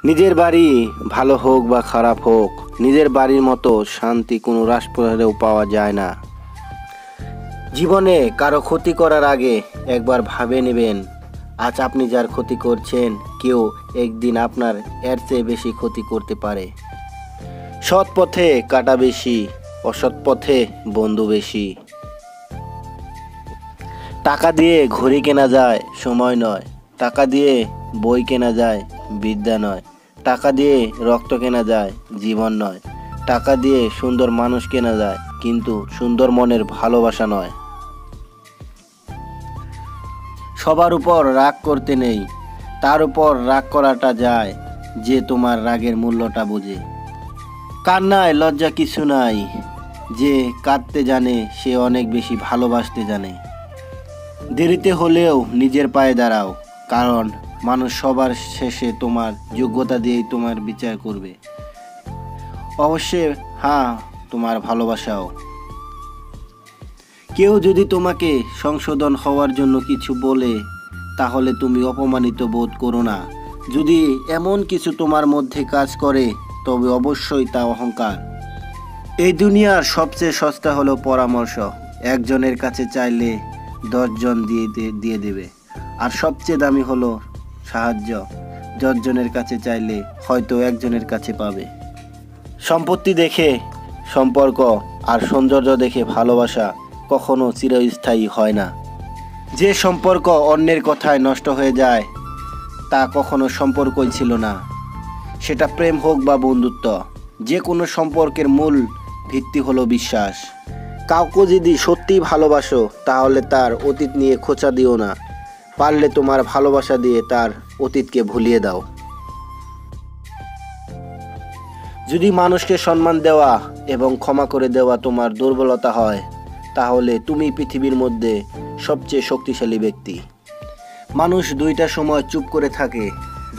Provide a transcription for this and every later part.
নিজের বাড়ি ভালো হোক বা খারাপ হোক, নিজের বাড়ির মতো শান্তি কোনো রাজপ্রাসাদেও পাওয়া যায় না। জীবনে কারো ক্ষতি করার আগে একবার ভাবে নেবেন, আজ আপনি যার ক্ষতি করছেন কেউ একদিন আপনার এর চেয়ে বেশি ক্ষতি করতে পারে। সৎ পথে কাটা বেশি, অসৎ পথে বন্ধু বেশি। টাকা দিয়ে ঘড়ি কেনা যায়, সময় নয়। টাকা দিয়ে বই কেনা যায়, বিদ্যা নয়। টাকা দিয়ে রক্ত কেনা যায়, জীবন নয়। টাকা দিয়ে সুন্দর মানুষ কেনা যায়, কিন্তু সুন্দর মনের ভালোবাসা নয়। সবার উপর রাগ করতে নেই, তার উপর রাগ করাটা যায় যে তোমার রাগের মূল্যটা বোঝে। কান্নায় লজ্জা কিছু নাই, যে কাঁদতে জানে সে অনেক বেশি ভালোবাসতে জানে। দেরিতে হলেও নিজের পায়ে দাঁড়াও, কারণ মানুষ সবার শেষে তোমার যোগ্যতা দিয়েই তোমার বিচার করবে। অবশ্যই হ্যাঁ, তোমার ভালোবাসাও। কেউ যদি তোমাকে সংশোধন হওয়ার জন্য কিছু বলে, তাহলে তুমি অপমানিত বোধ করো না। যদি এমন কিছু তোমার মধ্যে কাজ করে, তবে অবশ্যই তা অহংকার। এই দুনিয়ার সবচেয়ে সস্তা হলো পরামর্শ। একজনের কাছে চাইলে 10 জন দিয়ে দেবে। আর সবচেয়ে দামি হলো সাহায্য। 10 জনের কাছে চাইলে হয়তো একজনের কাছে পাবে। সম্পত্তি দেখে সম্পর্ক আর সৌন্দর্য দেখে ভালোবাসা কখনো চিরস্থায়ী হয় না। যে সম্পর্ক অন্যের কথায় নষ্ট হয়ে যায়, তা কখনো সম্পর্কই ছিল না। সেটা প্রেম হোক বা বন্ধুত্ব, যে কোনো সম্পর্কের মূল ভিত্তি হলো বিশ্বাস। কাউকে যদি সত্যিই ভালোবাসো, তাহলে তার অতীত নিয়ে খোঁচা দিও না। পারলে তোমার ভালোবাসা দিয়ে তার অতীতকে ভুলিয়ে দাও। যদি মানুষকে সম্মান দেওয়া এবং ক্ষমা করে দেওয়া তোমার দুর্বলতা হয়, তাহলে তুমি পৃথিবীর মধ্যে সবচেয়ে শক্তিশালী ব্যক্তি। মানুষ দুইটা সময় চুপ করে থাকে,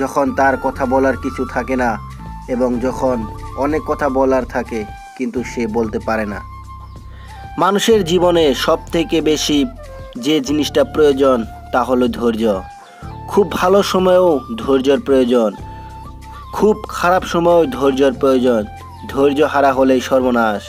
যখন তার কথা বলার কিছু থাকে না, এবং যখন অনেক কথা বলার থাকে কিন্তু সে বলতে পারে না। মানুষের জীবনে সবথেকে বেশি যে জিনিসটা প্রয়োজন তা হলো ধৈর্য। খুব ভালো সময়েও ধৈর্যের প্রয়োজন, খুব খারাপ সময়েও ধৈর্যের প্রয়োজন। ধৈর্য হারা হলেই সর্বনাশ।